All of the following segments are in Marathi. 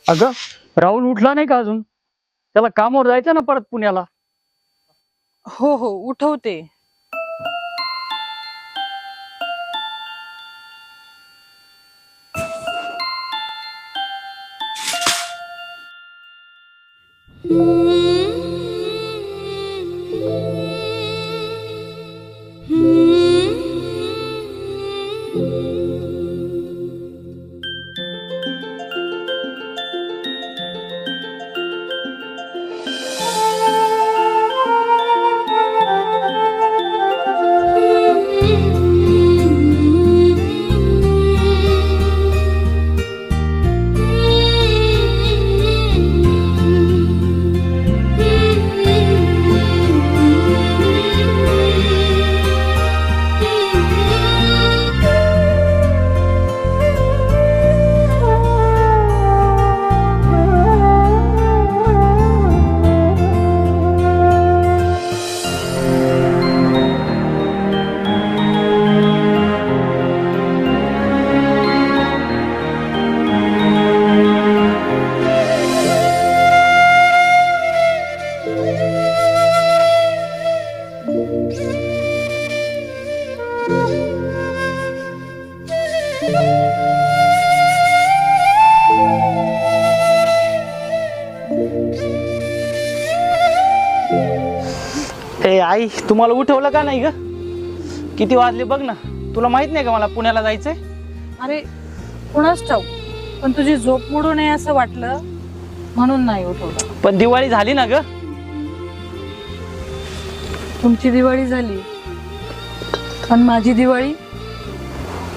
अगं, राहुल उठला नाही का अजून? त्याला कामावर जायचं ना परत पुण्याला. हो हो उठवते. ए आई, तुम्हाला उठवलं का नाही ग? किती वाजले बघ ना. तुला माहित नाही का मला पुण्याला जायचंय? अरे कुणाच ठाऊ, पण तुझी झोप मोडू नये असं वाटलं म्हणून नाही उठवलं. पण दिवाळी झाली ना ग. तुमची दिवाळी झाली, पण माझी दिवाळी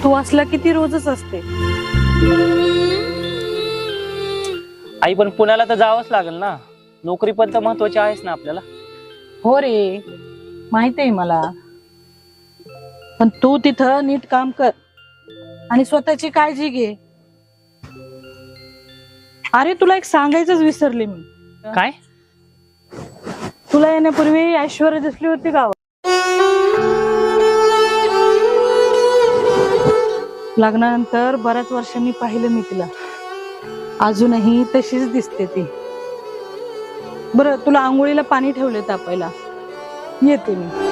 तू असला किती रोजच असते. आई, पण पुण्याला तर जावंच लागेल ना. नोकरी पण तर महत्वाची आहेच ना आपल्याला. हो रे, माहित आहे मला, पण तू तिथं नीट काम कर आणि स्वतःची काळजी घे. अरे तुला एक सांगायचंच विसरले मी. काय? तुला येण्यापूर्वी ऐश्वर्या दिसली होती गावात. लग्नानंतर बऱ्याच वर्षांनी पाहिलं मी तिला. अजूनही तशीच दिसते ती. बरं, तुला आंघोळीला पाणी ठेवले तापायला, येते मी.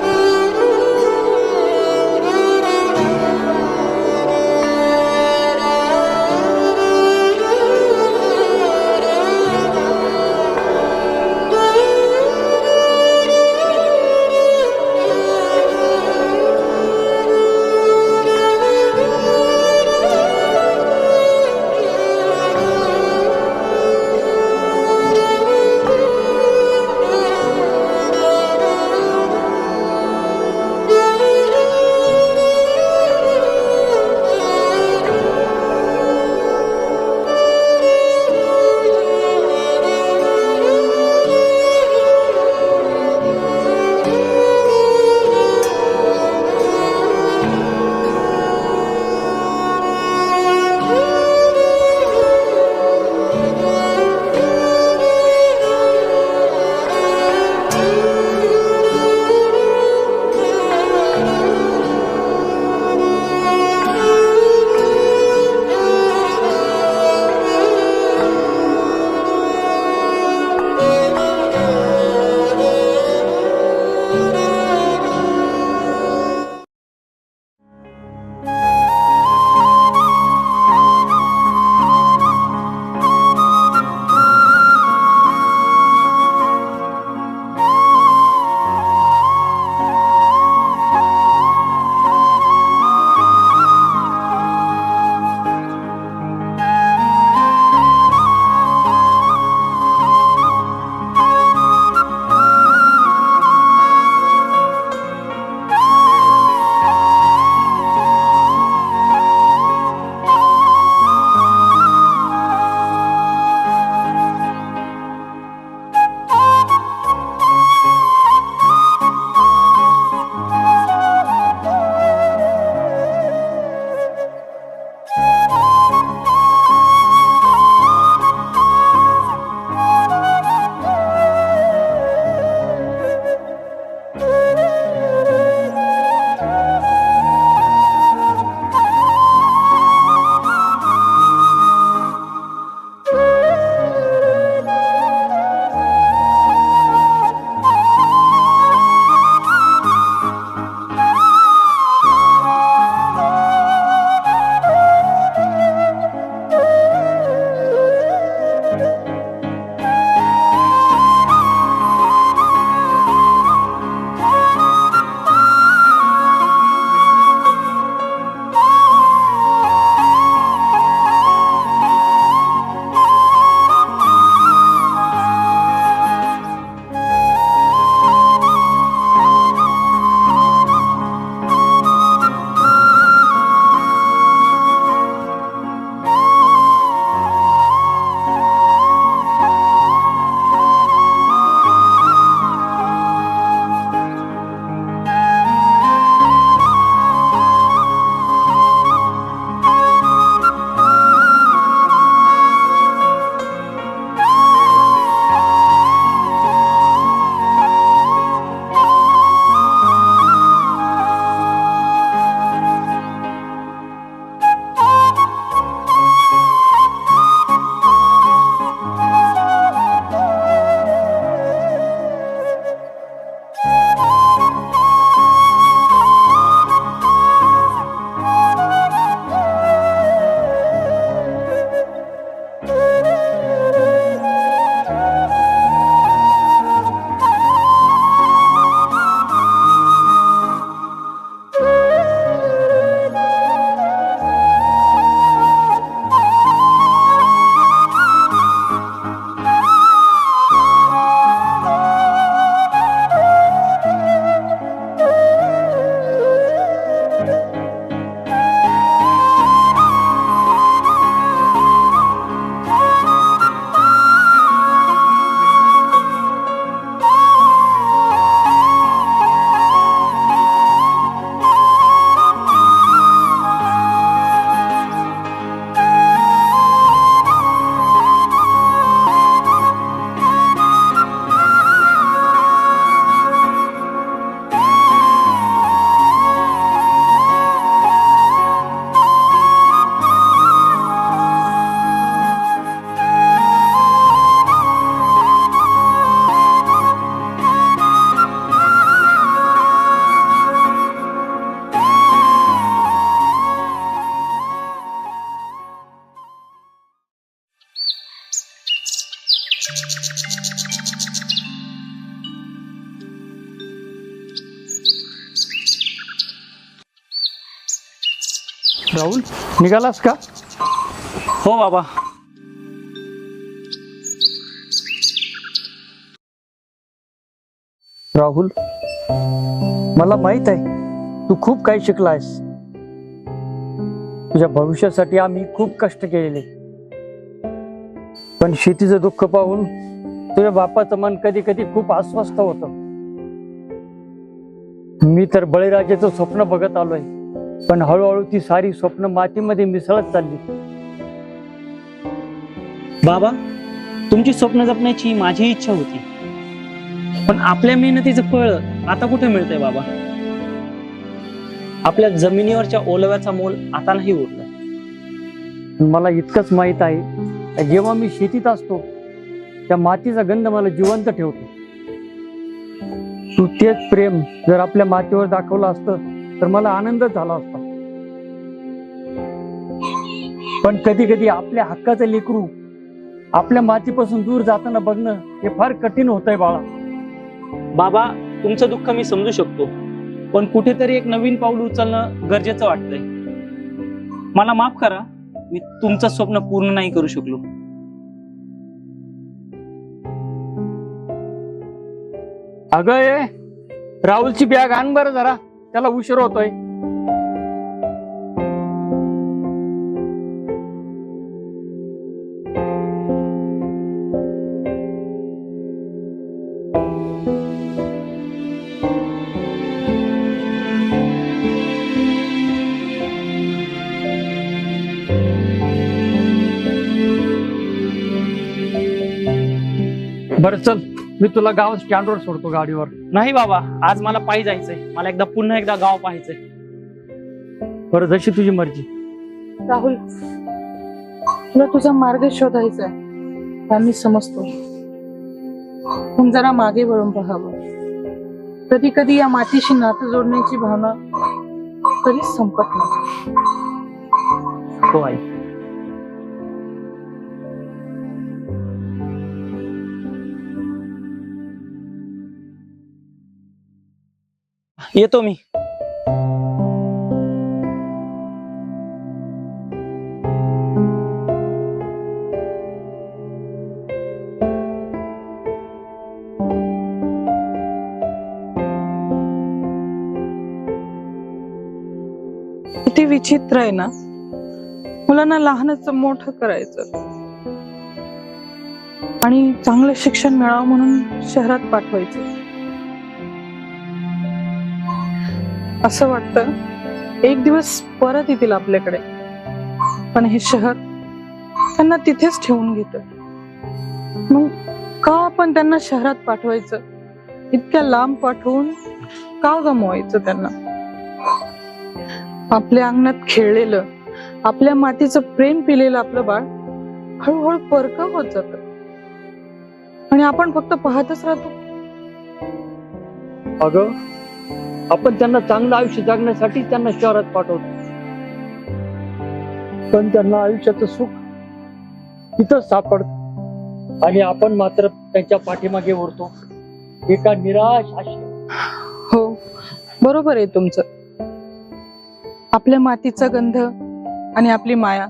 राहुल, निघालास का? हो बाबा. राहुल, मला माहित आहे तू खूप काही शिकलायस. तुझ्या भविष्यासाठी आम्ही खूप कष्ट केलेले, पण शेतीचं दुःख पाहून तुझ्या बापाचं मन कधी कधी खूप अस्वस्थ होतं. मी तर बळीराजाचं स्वप्न बघत आलोय, पण हळूहळू ती सारी स्वप्न मातीमध्ये मिसळत चालली. बाबा, तुमची स्वप्न जपण्याची माझी इच्छा होती, पण आपल्या मेहनतीचं फळ आता कुठे मिळतंय बाबा? आपल्या जमिनीवरच्या ओलव्याचा मोल आता नाही उरला. मला इतकंच माहित आहे, जेव्हा मी शेतीत असतो त्या मातीचा गंध मला जिवंत ठेवतो. तू तेच प्रेम जर आपल्या मातीवर दाखवलं असतं तर मला आनंद झाला असता. पण कधी कधी आपल्या हक्काचं लेकरू आपल्या मातीपासून दूर जाताना बघणं हे फार कठीण होतंय बाळा. बाबा, तुमचं दुःख मी समजू शकतो, पण कुठेतरी एक नवीन पाऊल उचलणं गरजेचं वाटतंय. मला माफ करा, मी तुमचं स्वप्न पूर्ण नाही करू शकलो. अगं ये, राहुलची बॅग आण बरं जरा, त्याला उशीर होतोय. बरं चल, मी तुला गाव स्टँडवर सोडतो गाडीवर. नाही बाबा, आज मला पायी जायचंय. मला पुन्हा एकदा गाव पाहायचंय. बरं, जशी तुझी मर्जी. राहुल, तुला तुझा मार्ग शोधायचा आहे, आम्ही समजतो. पण जरा मागे वळून पाहावं. कधी कधी या मातीशी नातं जोडण्याची भावना कधीच संपत नाही. हो आई. येतो मी. किती विचित्र आहे ना, मुलांना लहानच मोठं करायचं आणि चांगलं शिक्षण मिळावं म्हणून शहरात पाठवायचं. असं वाटतं एक दिवस परत येतील आपल्याकडे, पण हे शहर त्यांना तिथेच ठेवून घेतं. मग का आपण त्यांना शहरात पाठवायचं? इतक्या लांब पाठवून का गमवायचं त्यांना? आपल्या अंगणात खेळलेलं, आपल्या मातीचं प्रेम पिलेलं आपलं बाळ हळूहळू परकं होत जात आणि आपण फक्त पाहतच राहतो. अगं, आपण त्यांना चांगलं आयुष्य जगण्यासाठी त्यांना शहरात पाठवतो, पण त्यांना आयुष्याचं सुख तिथंच सापडत आणि आपण मात्र त्यांच्या पाठीमागे उरतो एका निराश आशेत. हो, बरोबर आहे तुमचं. आपल्या मातीचा गंध आणि आपली माया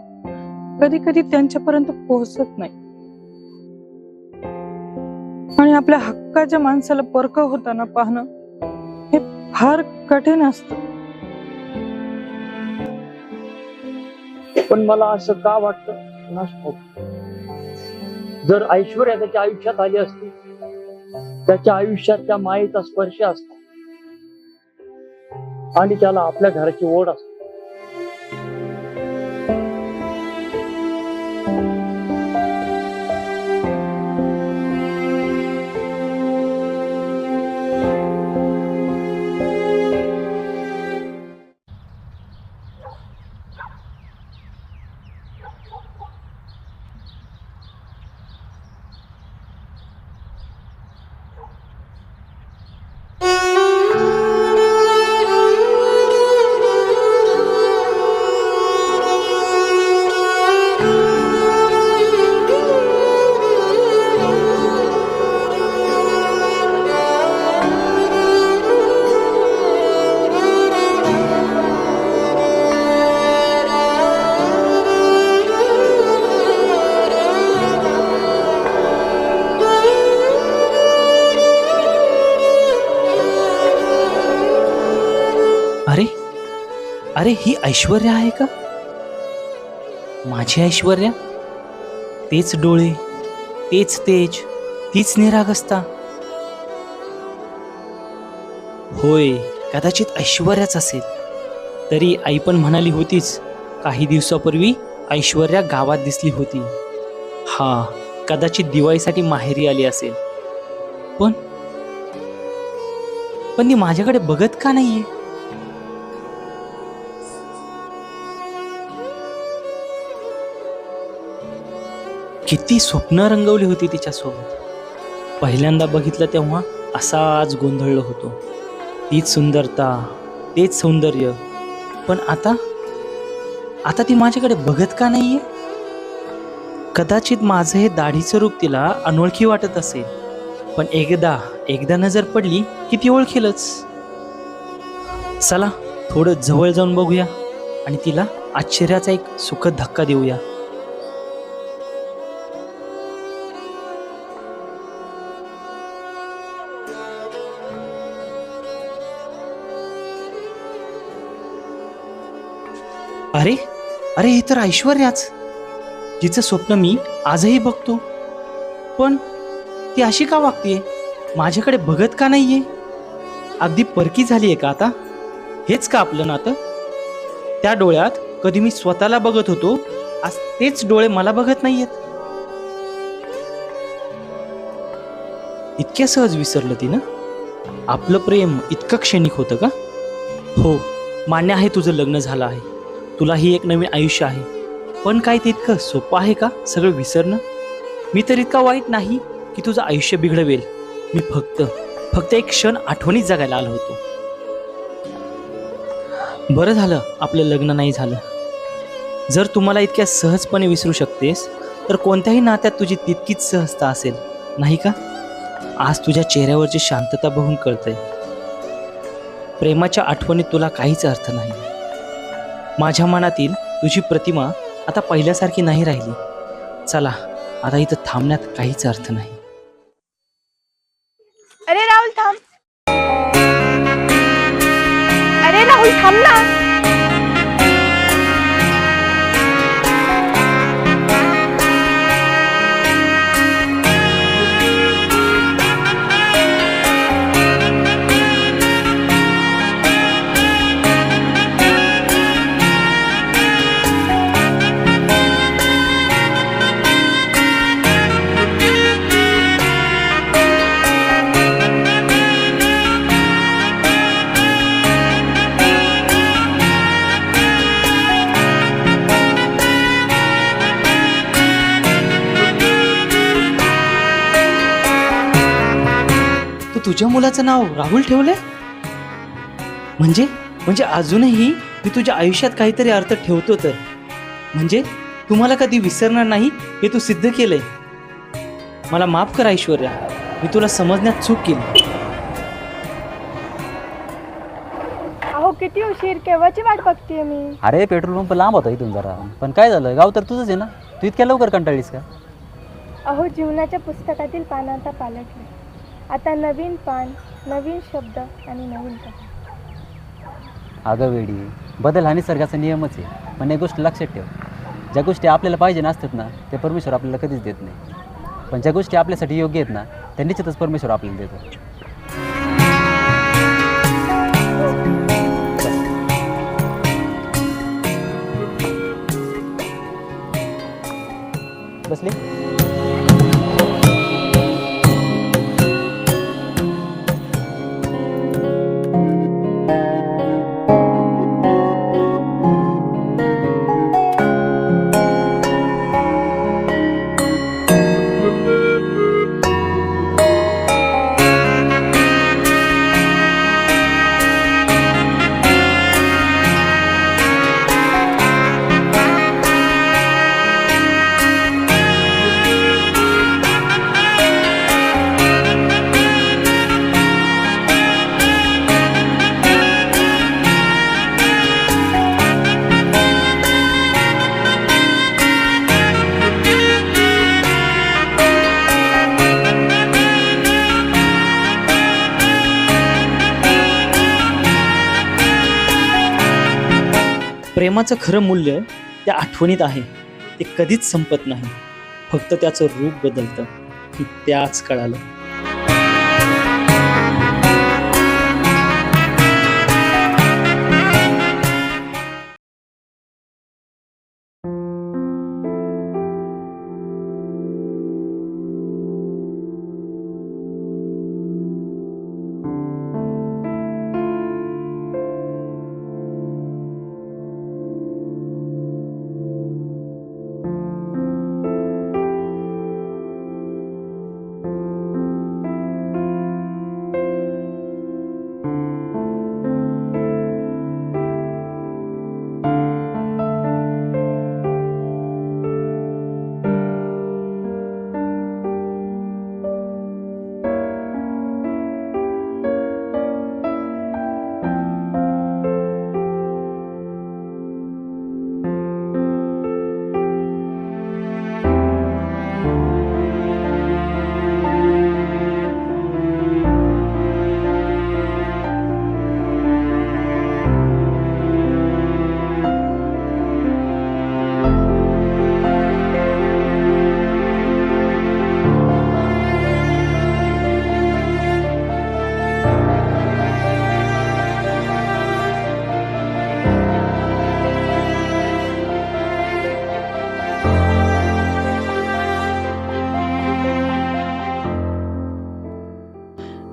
कधी कधी त्यांच्यापर्यंत पोहोचत नाही आणि आपल्या हक्काच्या माणसाला परकं होताना पाहणं हे फार कठीण असतं. पण मला असं का वाटतं कुणास ठाऊक, जर ऐश्वर्या त्याच्या आयुष्यात आली असती, त्याच्या आयुष्यात त्या मायेचा स्पर्श असता आणि त्याला आपल्या घराची ओढ असते. अरे ही ऐश्वर्या आहे का? माझी ऐश्वर्या? तेच डोळे, तेच तेज, तीच निरागसता. होय, कदाचित ऐश्वर्याच असेल. तरी आई पण म्हणाली होतीच, काही दिवसापूर्वी ऐश्वर्या गावात दिसली होती. हा, कदाचित दिवाळीसाठी माहेरी आली असेल. पण ती माझ्याकडे बघत का नाहीये? किती स्वप्न रंगवली होती तिच्यासोबत. पहिल्यांदा बघितलं तेव्हा असाच गोंधळलो होतो. तीच सुंदरता, तेच सौंदर्य. पण आता ती माझ्याकडे बघत का नाहीये? कदाचित माझं हे दाढीचं रूप तिला अनोळखी वाटत असेल. पण एकदा नजर पडली की ती ओळखेलच. चला थोडं जवळ जाऊन बघूया आणि तिला आश्चर्याचा एक सुखद धक्का देऊया. अरे अरे, हे तर ऐश्वर्याच, जिचं स्वप्न मी आजही बघतो. पण ती अशी का वागतेय? माझ्याकडे बघत का नाहीये? अगदी परकी झालीये का आता? हेच का आपलं नातं? त्या डोळ्यात कधी मी स्वतःला बघत होतो, आज तेच डोळे मला बघत नाहीयेत. इतक्या सहज विसरलं तिनं? आपलं प्रेम इतकं क्षणिक होतं का? हो, मान्य आहे तुझं लग्न झालं आहे, तुलाही एक नवीन आयुष्य आहे. पण काय ते इतकं सोपं आहे का सगळं विसरणं? मी तर इतका वाईट नाही की तुझं आयुष्य बिघडवेल. मी फक्त एक क्षण आठवणीत जगायला आलो होतो. बरं झालं आपलं लग्न नाही झालं. जर तुम्हाला इतक्या सहजपणे विसरू शकतेस तर कोणत्याही नात्यात तुझी तितकीच सहजता असेल, नाही का? आज तुझ्या चेहऱ्यावरची शांतता बघून कळतंय, प्रेमाच्या आठवणीत तुला काहीच अर्थ नाही. माझ्या मनातील तुझी प्रतिमा आता पहिल्यासारखी नाही राहिली. चला, आता इथं थांबण्यात काहीच अर्थ नाही. अरे राहुल थांब. अरे राहुल थांब ना. तुझ्या मुलाचं नाव राहुल ठेवलंय? म्हणजे अजूनही मी तुझ्या आयुष्यात काहीतरी अर्थ ठेवतो तर? म्हणजे तुम्हाला कधी विसरणार नाही हे तू सिद्ध केलंय. मला माफ कर ऐश्वर्या, मी तुला समजण्यात चूक केली. अहो किती उशीर, केव्हाची वाट बघतेय मी. अरे पेट्रोल पंप लांब होता इथून जरा, पण काय झालं, गाव तर तुझंच आहे ना, तू इतक्या लवकर कंटाळलीस का? अहो जीवनाच्या पुस्तकातील पान आता पालटले. आता नवीन पान, नवीन शब्द आणि नवीन कथा. अगं वेडी, बदल हा निसर्गाचा नियमच आहे. पण एक गोष्ट लक्षात ठेव, ज्या गोष्टी आपल्याला पाहिजे नसतात ना ते परमेश्वर आपल्याला कधीच देत नाही. पण ज्या गोष्टी आपल्यासाठी योग्य आहेत ना त्या निश्चितच परमेश्वर आपल्याला देतो. बसले? प्रेमाचं खरं मूल्य त्या आठवणीत आहे. ते कधीच संपत नाही, फक्त त्याचं रूप बदलतं. ते आज कळालं.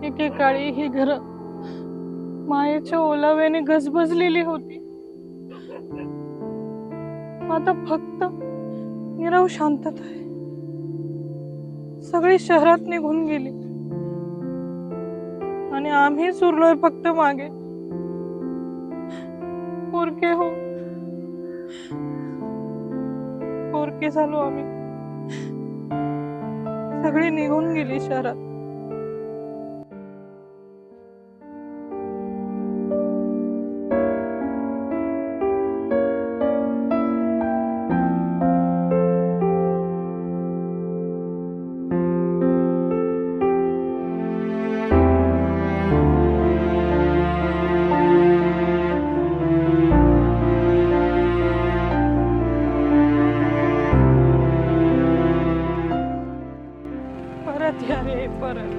एकेकाळी ही घर मायेच्या ओलाव्याने गजबजलेली होती. आता फक्त नीरव शांतता आहे. सगळी शहरात निघून गेली आणि आम्हीच उरलोय फक्त मागे. पोरके हो, पोरके झालो आम्ही. सगळी निघून गेली शहरात. परत या रे परत.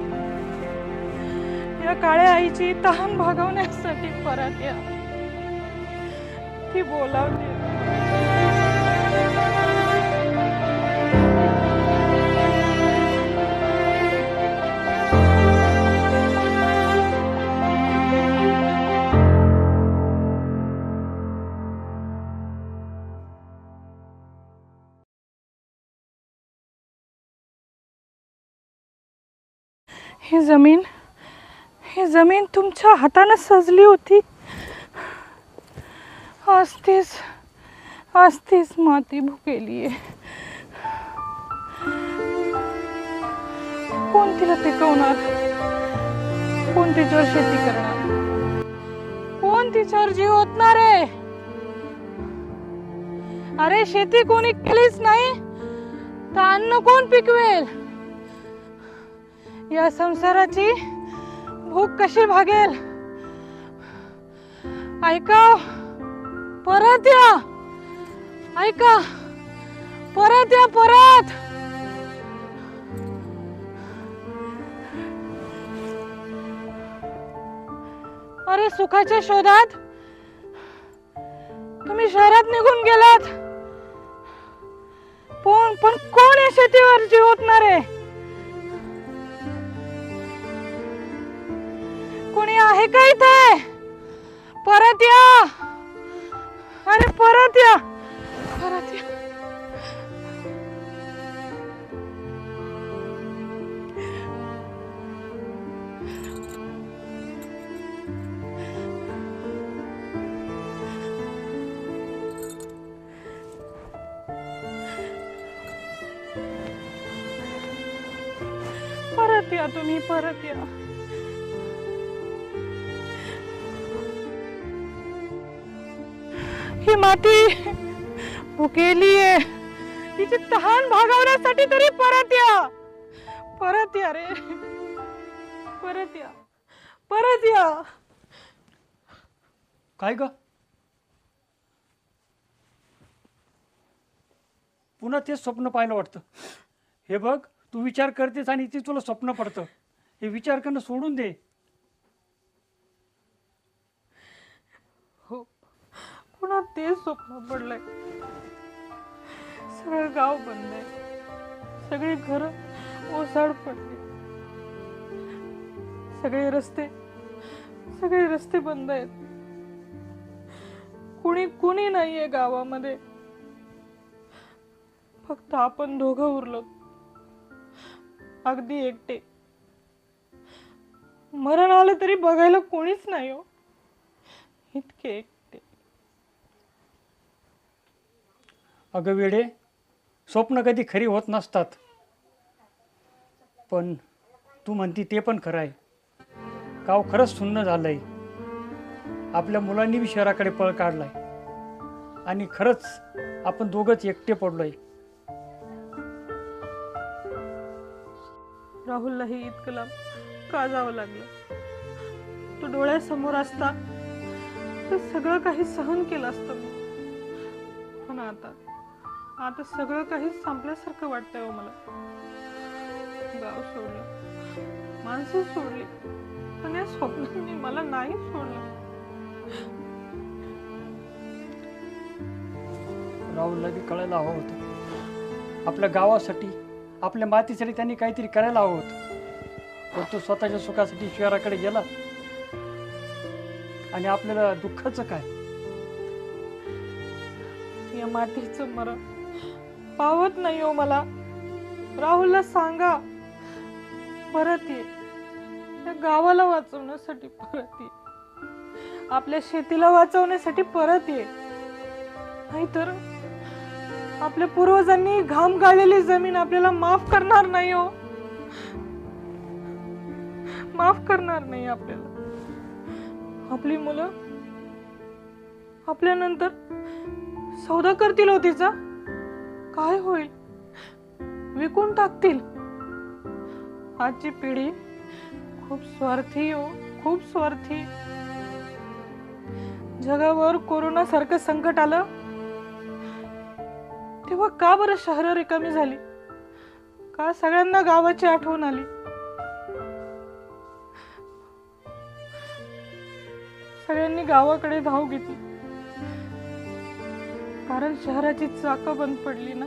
या काळ्या आईची तहान भागवण्यासाठी परत या. ती बोलावते. ही जमीन तुमच्या हाताने सजली होती. आज तीच माती भुकेली आहे. कोण तिला पिकवणार? कोण तिच्यावर शेती करणार? कोण तिच्यावर जीव ओतणार आहे? अरे शेती कोणी केलीच नाही तर अन्न कोण पिकवेल? या संसाराची भूक कशी भागेल? ऐका, परत या. ऐका, परत या. परत अरे सुखाच्या शोधात तुम्ही शहरात निघून गेलात. पण कोण या शेतीवर जीव ओतणार आहे? कोणी आहे का इथे? परत या. अरे परत या. परत या. परत या तुम्ही. परत या. ही माती भुकेली आहे. तिची तहान भागवण्यासाठी तरी परत या. परत या रे. परत या. परत या. काय ग? पुन्हा तेच स्वप्न पाहायला वाटतं. हे बघ, तू विचार करतेस आणि ते तुला स्वप्न पडतं. हे विचार करणं सोडून दे. हो, पुन्हा तेच स्वप्न पडलंय. सगळं गाव बंद आहे, सगळी घर ओसाड पडली, सगळे रस्ते बंद आहेत. कुणी नाहीये गावामध्ये. फक्त आपण दोघं उरलो, अगदी एकटे. मरण आलं तरी बघायला कोणीच नाही हो, इतके एकटे. अगं वेडे, स्वप्न कधी खरी होत नसतात. पण तू म्हणती ते पण खरं आहे. गाव खरंच सुन्न झालंय. आपल्या मुलांनी बी शहराकडे पळ काढलाय आणि खरंच आपण दोघंच एकटे पडलोय. राहुललाही इतकं लांब का जावं लागलं? तो डोळ्यासमोर असता तर सगळं काही सहन केलं असतं मी. पण आता सगळं काही संपल्यासारखं वाटतंय हो मला. गाव सोडलं, माणसं सोडली, पण या स्वप्नांनी मला नाही सोडलं. राहुलला बी कळायला हवं होतं. आपल्या गावासाठी, आपल्या मातीसाठी त्यांनी काहीतरी करायला हवं होतं. पण तो स्वतःच्या सुखासाठी शहराकडे गेला आणि आपल्याला दुःखाचं काय? या मातीचं मरण पावत नाही हो मला. राहुलला सांगा, परत ये. या गावाला वाचवण्यासाठी परत ये, आपल्या शेतीला वाचवण्यासाठी परत ये. नाहीतर आपल्या पूर्वजांनी घाम गाळलेली जमीन आपल्याला माफ करणार नाही हो, माफ करणार नाही आपल्याला. आपली मुलं आपल्यानंतर सौदा करतील हो तिचा. काय होईल? विकून टाकतील. आजची पिढी खूप स्वार्थी हो, खूप स्वार्थी. जगावर कोरोना सारखं संकट आलं तेव्हा का बरं शहरं रिकामी झाली? का सगळ्यांना गावाची आठवण आली? सगळ्यांनी गावाकडे धाव घेतली, कारण शहराची चाकं बंद पडली ना.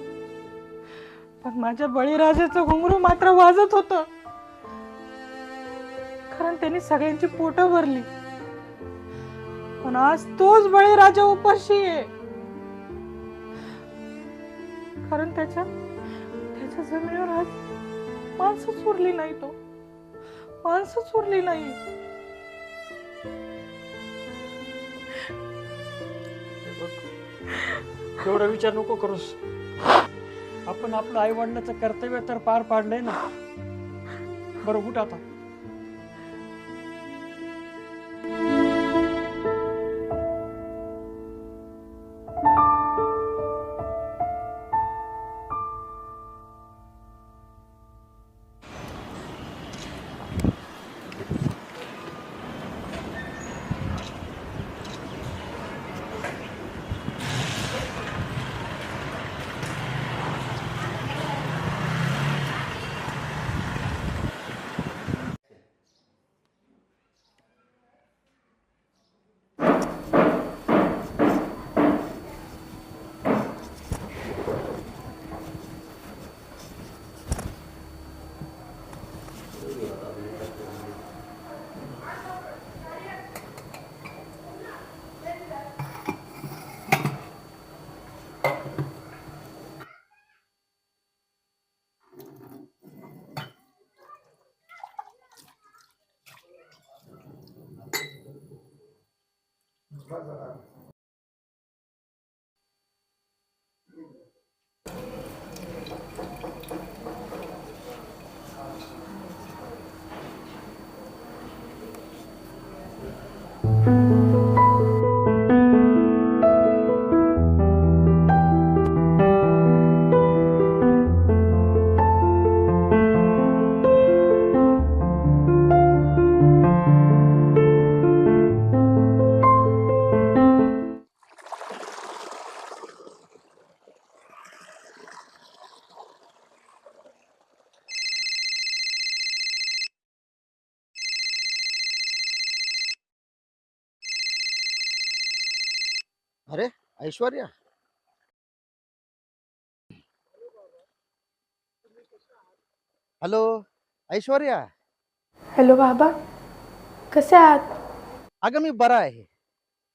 पण माझ्या बळीराजाचं घुंगरू मात्र वाजत होतं, कारण त्यांनी सगळ्यांची पोटं भरली. पण आज तोच बळीराजा उपाशी आहे, कारण त्याच्या जमिनीवर आज माणसंच उरली नाही. तो माणसंच उरली नाही. तेवढा विचार नको करूस. आपण आपलं आई वडिलाचं कर्तव्य तर पार पाडलंय ना. बरं, उठ आता. अरे ऐश्वर्या, हॅलो ऐश्वर्या. हॅलो बाबा, कसे आहात? अगं मी बरा आहे.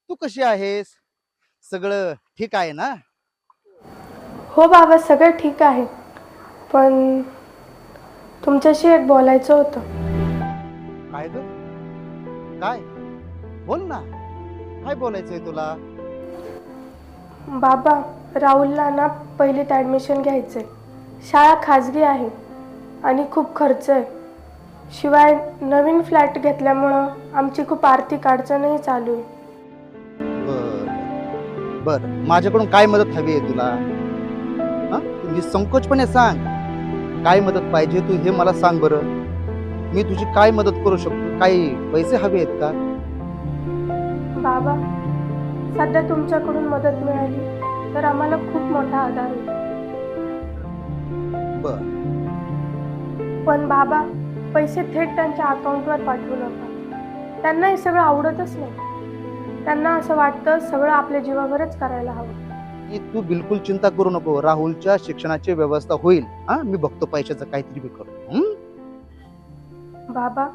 तू कशी आहेस? सगळं ठीक आहे ना? हो बाबा, सगळं ठीक आहे. पण तुमच्याशी एक बोलायचं होतं. काय ग? काय? बोल ना. काय बोलायचंय तुला? बाबा, राहुलला ना पहिलीत ॲडमिशन घ्यायचंय. शाळा खाजगी आहे आणि खूप खर्च आहे. शिवाय नवीन फ्लॅट घेतल्यामुळं आमची खूप आर्थिक अडचणही चालू आहे. बर बर, माझ्याकडून काय मदत हवी आहे तुला? हा, तू निसंकोचपणे सांग. काय मदत पाहिजे तू हे मला सांग बरं. मी तुझी काय मदत करू शकतो? काही पैसे हवे आहेत का? बाबा, सध्या तुमच्याकडून मदत मिळाली तर आम्हाला खूप मोठा आधार होईल. बर. पण बाबा, पैसे थेट त्यांच्या अकाउंटवर पाठवू नका. त्यांना हे सगळं आवडतच नाही. त्यांना असं वाटतं सगळं आपल्या जीवावरच करायला हवं. तू बिलकुल चिंता करू नको. राहुलच्या शिक्षणाची व्यवस्था होईल. हा, मी बघतो पैशाचं काहीतरी बी करतो. बाबा,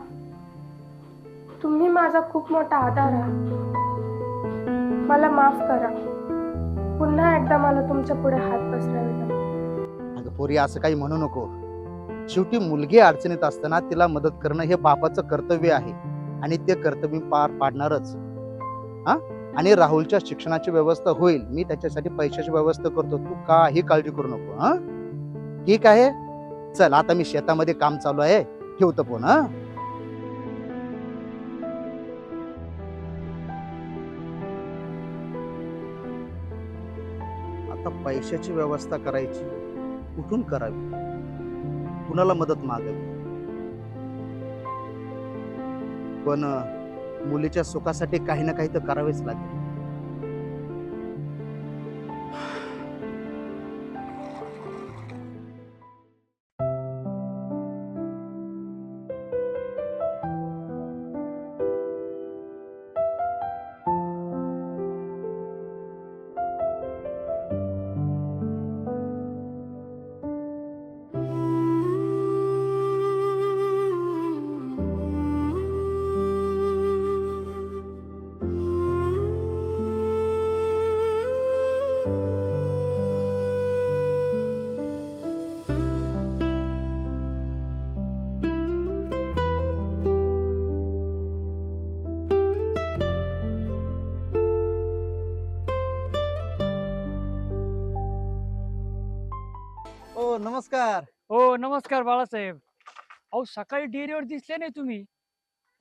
तुम्ही माझा खूप मोठा आधार आहात. मला माफ करा. पुन्हा एकदा मला तुमच्या पुढे हात पसरावे लागले. अगं पोरी, असं काही म्हणू नको. शेवटी मुलगी अडचणीत असताना तिला मदत करणं हे बापाचं कर्तव्य आहे आणि ते कर्तव्य पार पाडणारच. हा, आणि राहुलच्या शिक्षणाची व्यवस्था होईल. मी त्याच्यासाठी पैशाची व्यवस्था करतो. तू काही काळजी करू नको. हा, ठीक आहे. चल, आता मी शेतामध्ये काम चालू आहे. ठेवतो फोन. हा, आता पैशाची व्यवस्था करायची. कुठून करावी? कुणाला मदत मागावी? पण मुलीच्या सुखासाठी काही ना काही तर करावेच लागेल. ओ नमस्कार. हो नमस्कार बाळासाहेब. अहो सकाळी डेअरीवर दिसले नाही तुम्ही.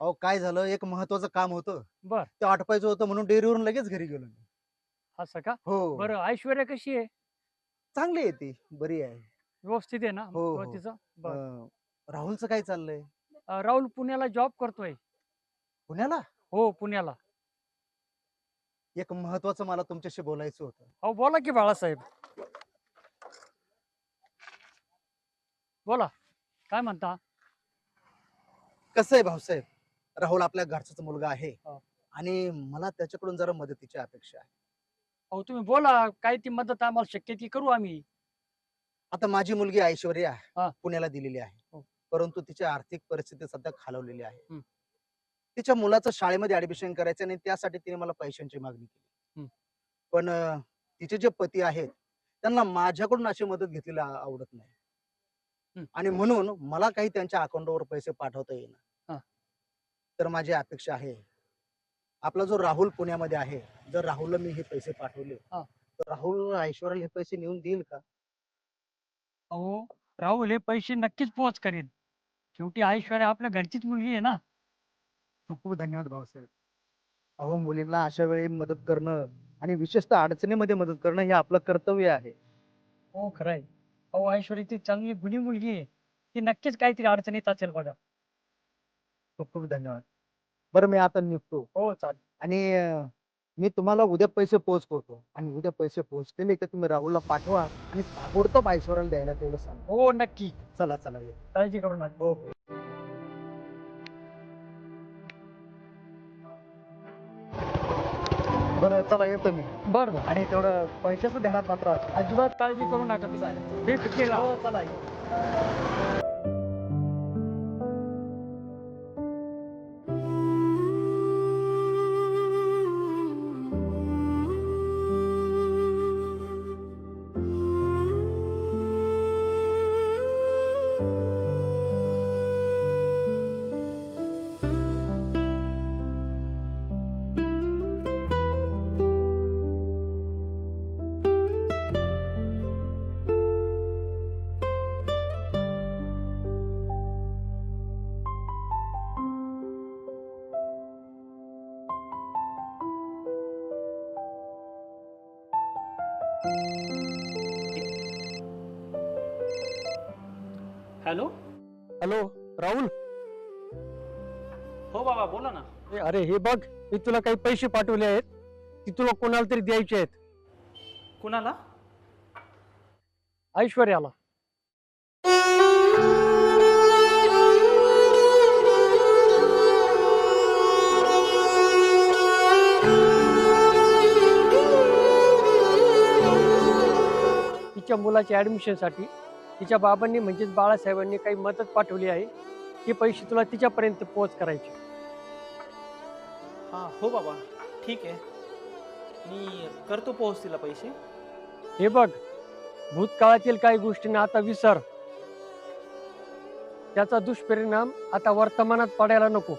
अहो काय झालं, एक महत्वाचं काम होतं. बर. ते आटपायचं होतं म्हणून डेअरीवरून लगेच घरी गेलो मी. असं का? हो. बरं, ऐश्वर्या कशी आहे? चांगली आहे ती, बरी आहे. व्यवस्थित आहे ना? हो, हो. तिचं बर. राहुलचं काय चाललंय? राहुल पुण्याला जॉब करतोय. पुण्याला? हो, पुण्याला. एक महत्वाचं मला तुमच्याशी बोलायचं होतं. अहो बोला की बाळासाहेब. बोला, काय म्हणता? कसं आहे भाऊसाहेब, राहुल आपल्या घरचाच मुलगा आहे हो. आणि मला त्याच्याकडून जरा मदतीची अपेक्षा आहे. अहो तुम्ही बोला, काय ती मदत आम्हाला शक्य ती करू आम्ही. आता माझी मुलगी ऐश्वर्या हा. पुण्याला दिलेली आहे, हो. परंतु तिची आर्थिक परिस्थिती सध्या खालावलेली आहे. हं. तिच्या मुलाचं शाळेमध्ये ऍडमिशन करायचं आणि त्यासाठी तिने मला पैशांची मागणी केली. हं. पण तिचे जे पती आहेत त्यांना माझ्याकडून अशी मदत घेतलेली आवडत नाही. हं. आणि म्हणून मला काही त्यांच्या अकाउंटवर पैसे पाठवता हा. येईना. तर माझी अपेक्षा आहे, आपला जो राहुल पुण्यामध्ये आहे, जर राहुलला मी हे पैसे पाठवले हा. तर राहुल ऐश्वर्या हे पैसे नेऊन देईल का? अहो राहुल हे पैसे नक्कीच पोहोच करेल. शेवटी ऐश्वर्या आपल्या घरचीच मुलगी आहे ना. खूप खूप धन्यवाद भाऊसाहेब. अहो, मुलींना अशा वेळी मदत करणं आणि विशेषतः अडचणीमध्ये मदत करणं हे आपलं कर्तव्य आहे. हो खरं आहे. अहो ऐश्वर्या ती चांगली गुणी मुलगी आहे. ती नक्कीच काहीतरी अडचणीत असेल बघा. खूप खूप धन्यवाद. बरं, मी आता निघतो. हो चालेल. आणि मी तुम्हाला उद्या पैसे पोच करतो आणि उद्या पैसे पोहोचले की तुम्ही राहुलला पाठवा आणि ताबडतोब ऐश्वर्याला द्यायला तेवढं सांगा. हो नक्की. चला चला. काळजी करू नका. हो. बरं चला येतो मी. बरं आणि तेवढं पैशाचं ध्यानात मात्र असं. अजिबात काळजी करू नका तुम्ही केला हो चला हॅलो. हॅलो राहुल. हो बाबा बोला ना. अरे हे बघ, मी तुला काही पैसे पाठवले आहेत, ती तुला कोणाला तरी द्यायचे आहेत. कुणाला? ऐश्वर्याला. तिच्या मुलाच्या ऍडमिशनसाठी तिच्या बाबांनी म्हणजेच बाळासाहेबांनी काही मदत पाठवली आहे. ते पैसे तुला तिच्यापर्यंत पोहोच करायचे. हां हो बाबा ठीक आहे, मी करतो पोहोच तिला पैसे. हे बघ, भूतकाळातील काही गोष्टींना आता विसर. त्याचा दुष्परिणाम आता वर्तमानात पडायला नको.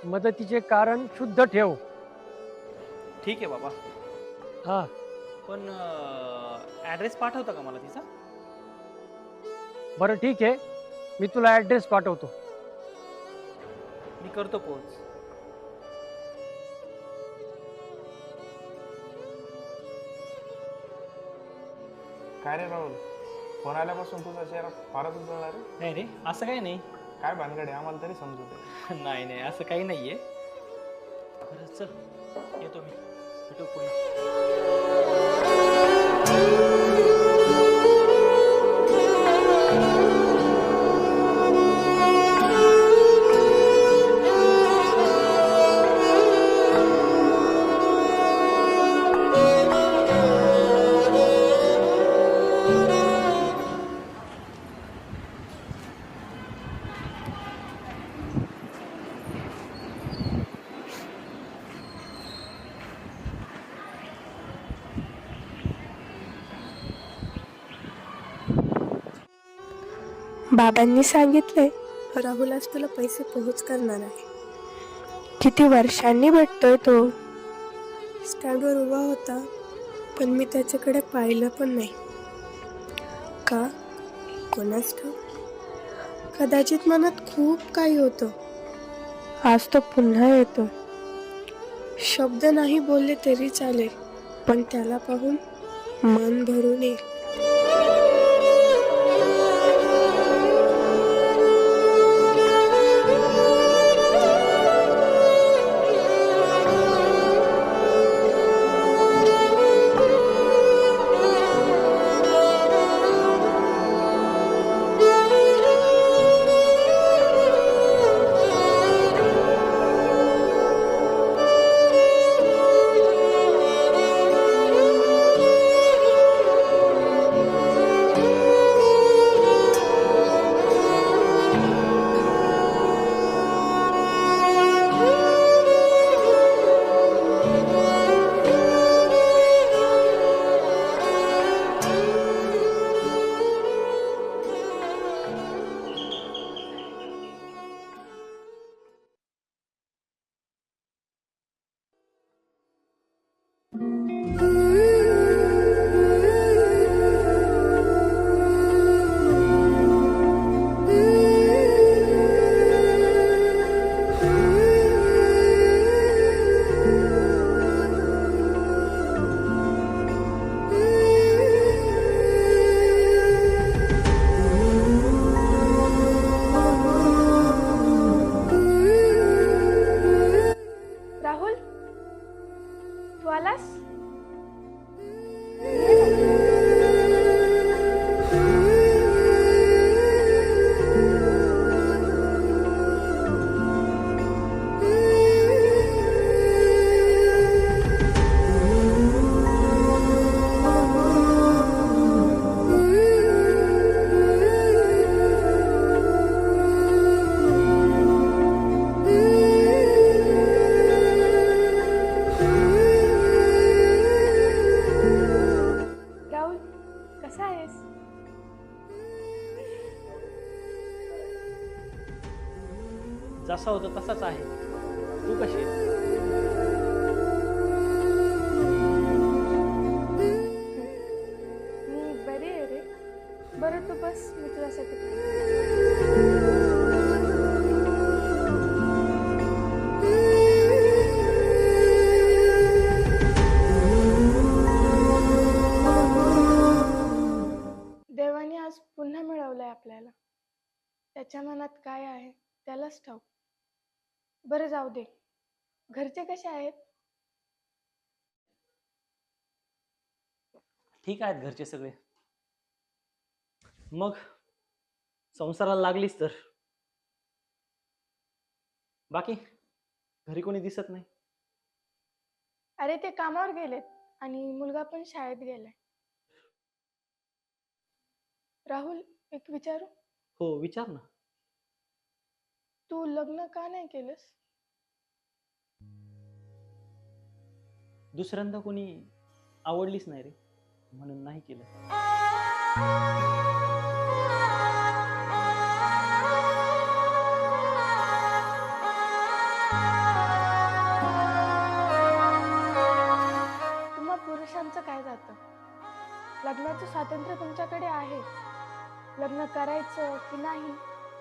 मदतीचे कारण शुद्ध ठेव. ठीक आहे बाबा. हा पण ॲड्रेस पाठवता का मला तिचा? बरं ठीक आहे, मी तुला ऍड्रेस पाठवतो. मी करतो पोहोच. काय रे राहुल, फोन आल्यापासून तुझा चेहरा फारच उजळला रे. नाही रे, असं काही नाही. काय भानगड आहे, आम्हाला तरी समजू दे. नाही नाही, असं काही नाहीये. बरं चल, येतो मी. भेटू पुन्हा. बाबांनी सांगितलंय राहुल आज तुला पैसे पोहोच करणार आहे. किती वर्षांनी भेटतोय तो. स्टँडवर उभा होता पण मी त्याच्याकडे पाहिलं पण नाही. का कोणास ठाऊक, कदाचित मनात खूप काही होतं. आज तो पुन्हा येतो. शब्द नाही बोलले तरी चालेल, पण त्याला पाहून मन भरून येईल. जसा होता तसाच आहे. तू कशी आहे? मी बरी आहे रे. बरं तू बस, मी तुझ्यासाठी देवाने आज पुन्हा मिळवलंय आपल्याला. त्याच्या मनात काय आहे त्यालाच ठाऊक. बरं जाऊ दे, घरचे कसे आहेत? ठीक आहेत घरचे सगळे. मग संसाराला लागलीस तर बाकी घरी कोणी दिसत नाही. अरे ते कामावर गेलेत आणि मुलगा पण शाळेत गेलाय. राहुल, एक विचारू? हो विचार ना. तू लग्न का नाही केलंस? दुसऱ्यांदा कोणी आवडलीच नाही रे, म्हणून नाही केलं. तुम्हा पुरुषांचं काय जातं? लग्नाचं स्वातंत्र्य तुमच्याकडे आहे. लग्न करायचं की नाही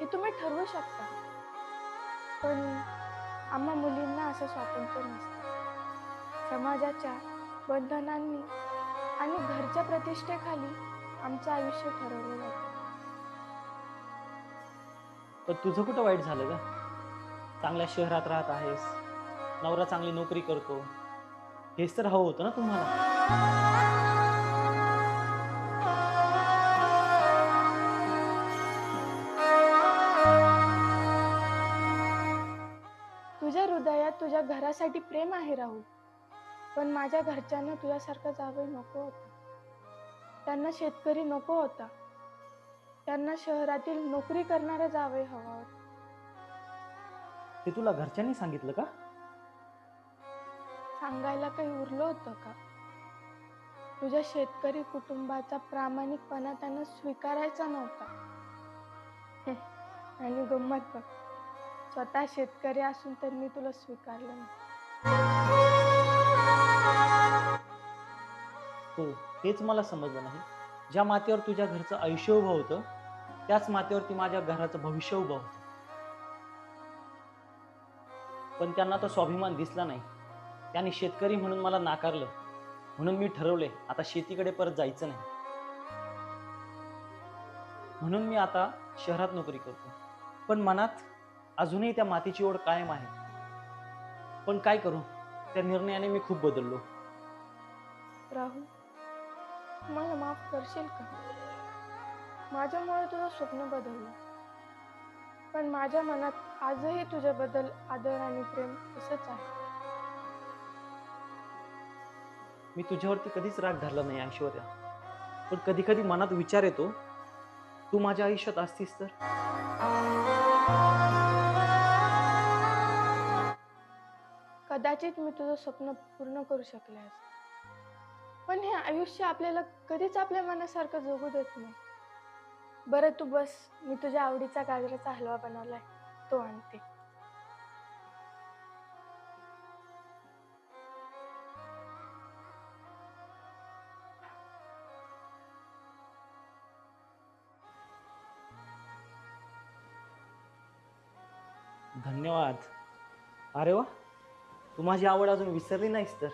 हे तुम्ही ठरवू शकता. पण आम्हा मुलींना असं स्वातंत्र्य नसतं. समाजाच्या बंधनांनी आणि घरच्या प्रतिष्ठेखाली आमचं आयुष्य ठरवलं जातं. पण तुझं कुठं वाईट झालं का? चांगल्या शहरात राहत आहेस, नवरा चांगली नोकरी करतो, हेच तर हवं होतं ना तुम्हाला. तुझ्या हृदयात तुझ्या घरासाठी प्रेम आहे राहुल. पण माझ्या घरच्यांना तुझ्यासारखं जावई नको होतं. त्यांना शेतकरी नको होता. त्यांना शहरातील नोकरी करणारा जावई हवा होता. ते तुला घरच्यांनी सांगितलं का? सांगायला काही उरलं होतं का? तुझ्या शेतकरी कुटुंबाचा प्रामाणिकपणा त्यांना स्वीकारायचा नव्हता. आणि गंमत बघ, स्वतः शेतकरी असून त्यांनी तुला स्वीकारलं नाही. हो, हेच मला समजलं नाही. ज्या मातेवर तुझ्या घरचं आयुष्य उभं होतं, त्याच मातेवरती माझ्या घराचं भविष्य उभं होतं. पण त्यांना तो स्वाभिमान दिसला नाही. त्यांनी शेतकरी म्हणून मला नाकारलं. म्हणून मी ठरवले आता शेतीकडे परत जायचं नाही. म्हणून मी आता शहरात नोकरी करतो. पण मनात अजूनही त्या मातीची ओढ कायम आहे. पण काय करू, त्या निर्णयाने मी खूप बदललो. राहुल, मला माफ करशील का? माझ्यामुळे तुझं स्वप्न बदललं. पण माझ्या मनात आजही तुझ्याबद्दल आदर आणि प्रेम तसंच आहे. मी तुझ्यावरती कधीच राग धरला नाही ऐश्वर्या. पण कधी कधी मनात विचार येतो, तू माझ्या आयुष्यात असतीस तर. कदाचित मी तुझं स्वप्न पूर्ण करू शकले असते. पण हे आयुष्य आपल्याला कधीच आपल्या मनासारखं जगू देत नाही. बरं तू बस, मी तुझ्या आवडीचा गाजराचा हलवा बनवलाय, तो आणते. धन्यवाद. अरे वा, तू माझी आवड अजून विसरली नाहीस तर.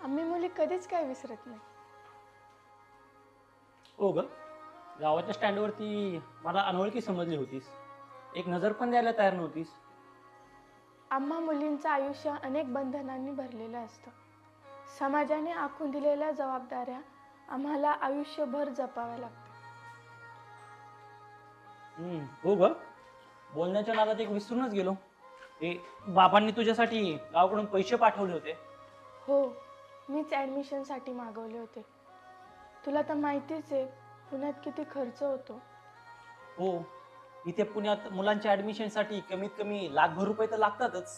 आम्ही मुली कधीच काय विसरत नाही. हो ग, गावाच्या स्टँडवरती मला अनोळखी समजली होतीस. एक नजर पण द्यायला तयार नव्हतीस. आम्हा मुलींचं आयुष्य अनेक बंधनांनी भरलेलं असतं. समाजाने आखून दिलेल्या जबाबदाऱ्या आम्हाला आयुष्यभर जपाव्या लागतात. हो ग, बोलण्याच्या नादात एक विसरूनच गेलो. बाबांनी तुझ्यासाठी गावाकडून पैसे पाठवले होते. हो, मीच ॲडमिशनसाठी मागवले होते. तुला तर माहितीच आहे पुण्यात किती खर्च होतो. हो, इथे पुण्यात मुलांच्या ऍडमिशनसाठी कमीत कमी लाखभर रुपये तर लागतातच.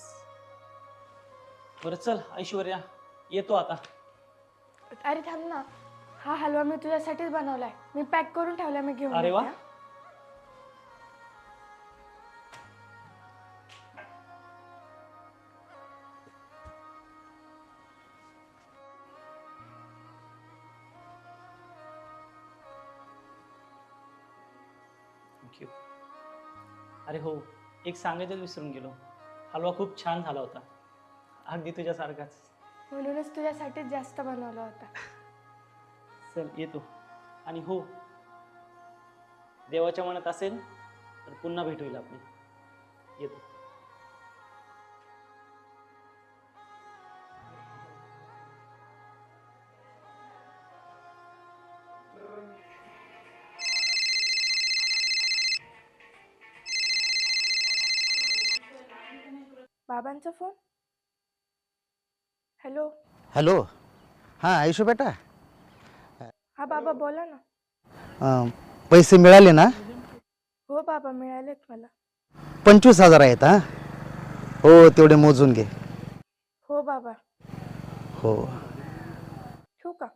बरं चल ऐश्वर्या, येतो आता. अरे थांब ना, हा हलवा मी तुझ्यासाठीच बनवलाय. मी पॅक करून ठेवलाय, मी घेऊन अरे वा. येते, हा. थँक्यू. अरे हो, एक सांगायचं विसरून गेलो. हलवा खूप छान झाला होता, अगदी तुझ्यासारखाच. म्हणूनच तुझ्यासाठी जास्त बनवला होता. चल येतो. आणि हो, देवाच्या मनात असेल तर पुन्हा भेट होईल आपली. येतो. बाबांचा फोन. हॅलो. हॅलो. हां आयुष्य बेटा, हा बाबा बोला ना. पैसे मिळाले ना? हो बाबा मिळालेत मला. 25,000 आहेत. हां हो, तेवढे मोजून घे. हो बाबा. हो. ठेवू का?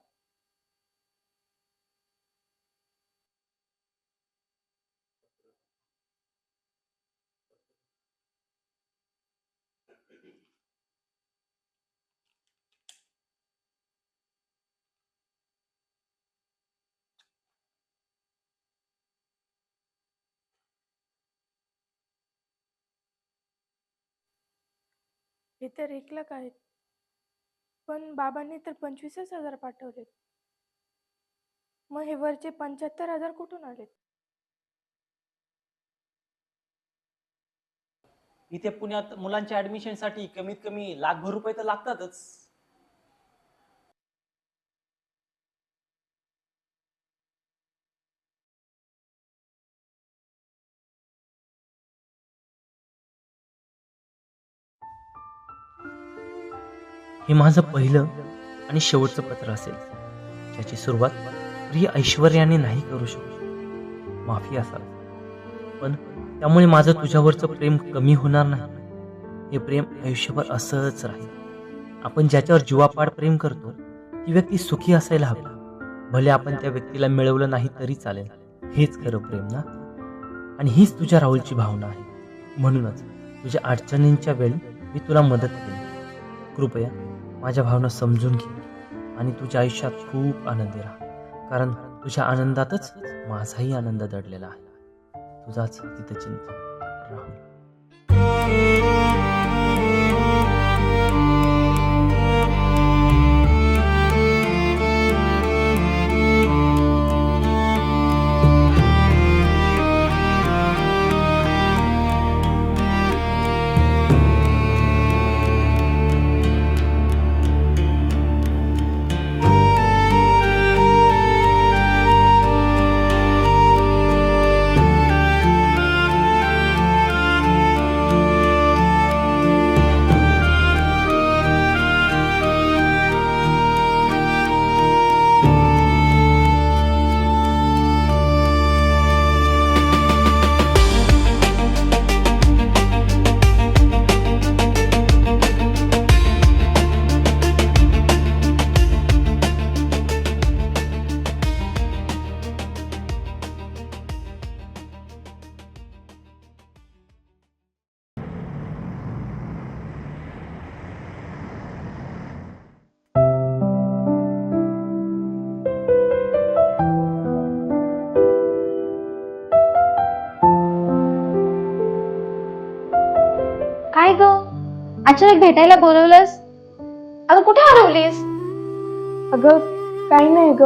हे तर 1,00,000 आहेत, पण बाबांनी तर 25,000 पाठवले. मग हे वरचे 75,000 कुठून आले? इथे पुण्यात मुलांच्या ऍडमिशनसाठी कमीत कमी लाखभर रुपये तर लागतातच. हे माझं पहिलं आणि शेवटचं पत्र असेल, ज्याची सुरुवात प्रिय ऐश्वर्याने नाही करू शकू. माफी असाल, पण त्यामुळे माझं तुझ्यावरचं प्रेम कमी होणार नाही. हे प्रेम आयुष्यभर असंच राहील. आपण ज्याच्यावर जीवापाड प्रेम करतो ती व्यक्ती सुखी असायला हवी. भले आपण त्या व्यक्तीला मिळवलं नाही तरी चालेल. हेच खरं प्रेम ना. आणि हीच तुझ्या राहुलची भावना आहे. म्हणूनच तुझ्या अडचणींच्या वेळी मी तुला मदत केली. कृपया माझ्या भावना समजून घे आणि तुझ्या आयुष्यात खूप आनंदी राहा, कारण तुझ्या आनंदातच माझाही आनंद दडलेला आहे. तुझाच हितचिंतक राहुल. काय ग, अचानक भेटायला बोलवलंस? अगं कुठे हरवलीस? अगं काही नाही ग,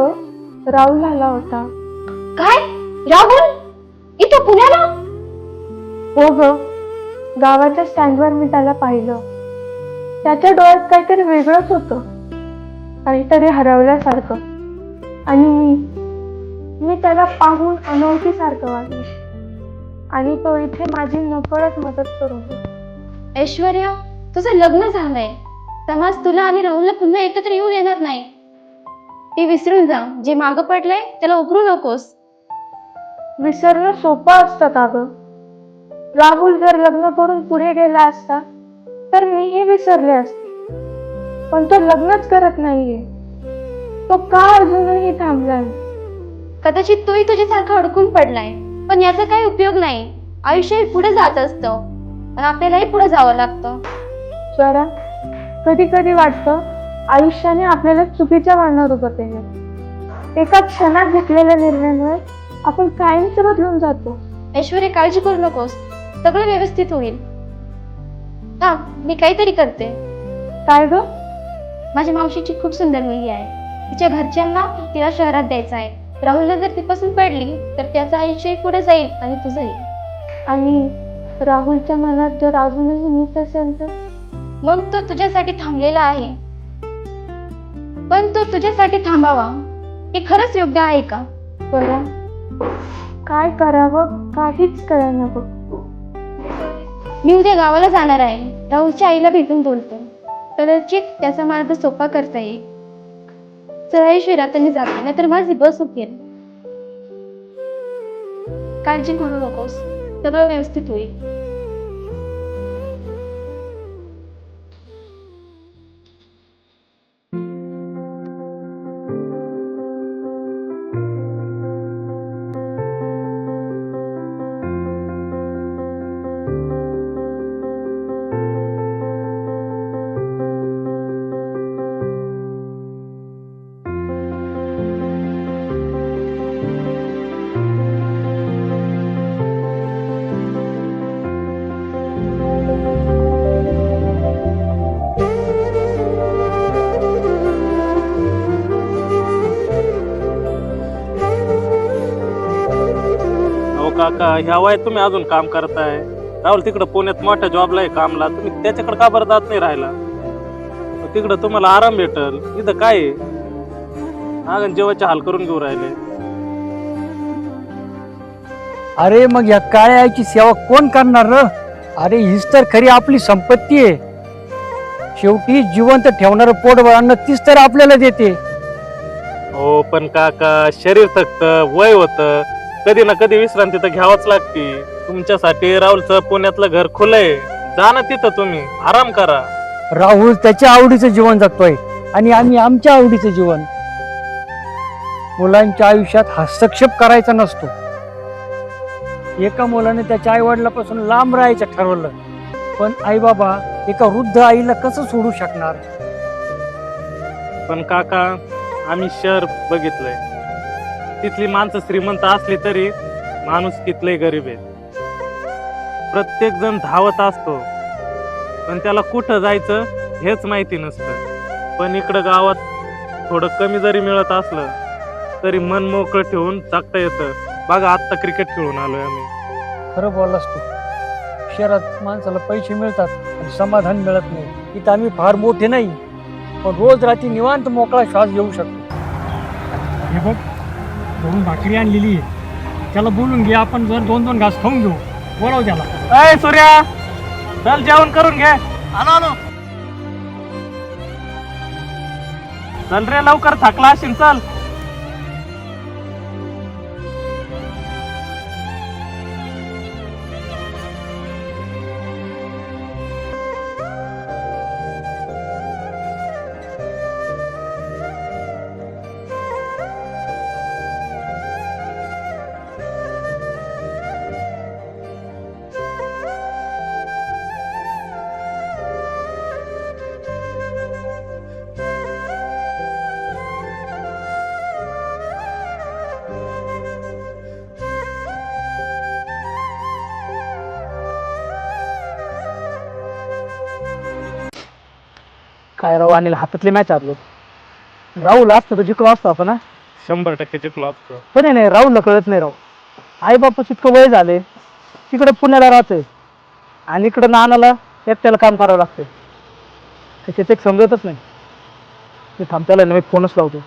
राहुल आला होता. काय, राहुल इथं पुण्याला? हो ग, गावाच्या स्टँडवर मी त्याला पाहिलं. त्याच्या डोळ्यात काहीतरी वेगळंच होतं, काहीतरी हरवल्यासारखं. आणि मी त्याला पाहून अनोळखीसारखं वागले, आणि तो इथे माझी नकळत मदत करून गेला. ऐश्वर्या, तुझं लग्न झालंय. समाज तुला आणि राहुलला पुन्हा एकत्र येऊ देणार नाही. ते विसरून जा. जे मागं पडलंय त्याला उकरू नकोस. विसरणं सोपं असतं का ग? राहुल जर लग्न करून पुढे गेला असता तर मीही विसरले असते, पण तो लग्नच करत नाहीये. तो का अजूनही थांबलाय? कदाचित तोही तुझ्यासारखा अडकून पडलाय, पण याचा काही उपयोग नाही. आयुष्य पुढे जात असतं आणि आपल्यालाही पुढे जावं लागतं. जरा कधी कधी वाटतं आयुष्याने आपल्याला चुकीच्या वळणावर उभं केलं. एका क्षणात घेतलेल्या निर्णयामुळे आपण कायमच बदलून जातो. ऐश्वर्या काळजी करू नकोस, सगळं व्यवस्थित होईल. हा, मी काहीतरी करते. काय ग? माझ्या मावशीची खूप सुंदर मुलगी आहे. तिच्या घरच्यांना तिला शहरात द्यायचं आहे. राहुलला जर ती पसंत पडली तर त्याचं आयुष्य पुढे जाईल आणि तुझंही. आणि राहुलच्या मनात जर अजूनही मीच असेल तर मग तो तुझ्यासाठी थांबलेला आहे. पण तो तुझ्यासाठी थांबावा हे खरंच योग्य आहे का? बरं, काय करावं काहीच कळलं नको. मी उद्या गावाला जाणार आहे. राहुलच्या आईला भेटून बोलतो. कदाचित त्याचा मार्ग सोपा करता येईल. चला ऐश्वर्या, आता मी जाते, नाहीतर माझी बस हुकेल. काळजी करू नकोस, सगळं व्यवस्थित होईल. काका, ह्या वयात तुम्ही अजून काम करताय. राहुल तिकडं पुण्यात मोठ्या जॉबला आहे कामला. तुम्ही त्याच्याकडे का बरं जात नाही राहिला? तिकडं तुम्हाला आराम भेटल. इथं काय आहे? आगन जेवायचे हाल करून घेऊ राहिले. अरे मग या काळ्या आईची सेवा कोण करणार र? अरे हीच तर खरी आपली संपत्ती आहे. शेवटी जिवंत ठेवणारं पोटभर अन्न तीच तर आपल्याला देते. हो पण काका, शरीर थकतं, वय होतं, कधी ना कधी विश्रांती तर घ्यावाच लागते. तुमच्यासाठी राहुलचं पुण्यातलं घर खुलंय. जा ना तिथं, तुम्ही आराम करा. राहुल त्याच्या आवडीचं जीवन जगतोय आणि आम्ही आमच्या आवडीचं जीवन. मुलांच्या आयुष्यात हस्तक्षेप करायचा नसतो. एका मुलाने त्याच्या आई वडिलापासून लांब राहायचं ठरवलं, पण आई बाबा एका वृद्ध आईला कसं सोडू शकणार? पण काका, आम्ही शहर बघितलंय. तिथली माणसं श्रीमंत असली तरी माणूस कितले गरीब आहे. प्रत्येक जण धावत असतो, पण त्याला कुठं जायचं हेच माहिती नसतं. पण इकडं गावात थोडं कमी जरी मिळत असलं तरी मन मोकळं ठेवून जगता येतं. बघा, आत्ता क्रिकेट खेळून आलोय आम्ही. खरं बोललास तू. शहरात माणसाला पैसे मिळतात आणि समाधान मिळत नाही. इथं आम्ही फार मोठे नाही, पण रोज रात्री निवांत मोकळा श्वास घेऊ शकतो. हे बघ, दोन भाकरी आणलेली आहे. त्याला बोलून घे, आपण जर 2-2 घास खाऊन घेऊ. बोलाव त्याला. अय सूर्या, चल जेवण करून घे. आलो आलो. चल रे, लवकर थकला असेल, चल. काय राव, अनिल हातातली मॅच हरलो. राहुल असतं तर जिंकलो असतो आपण. 100% जिंकलो असतो. पण नाही, राहुलला कळत नाही राव. आई बापाच इतकं वय झाले, तिकडे पुण्याला राहतोय आणि इकडं नानाला एकट्याला काम करावं लागतंय. त्याच्यात एक समजतच नाही. मी थांबत्याला मी फोनच लावतो.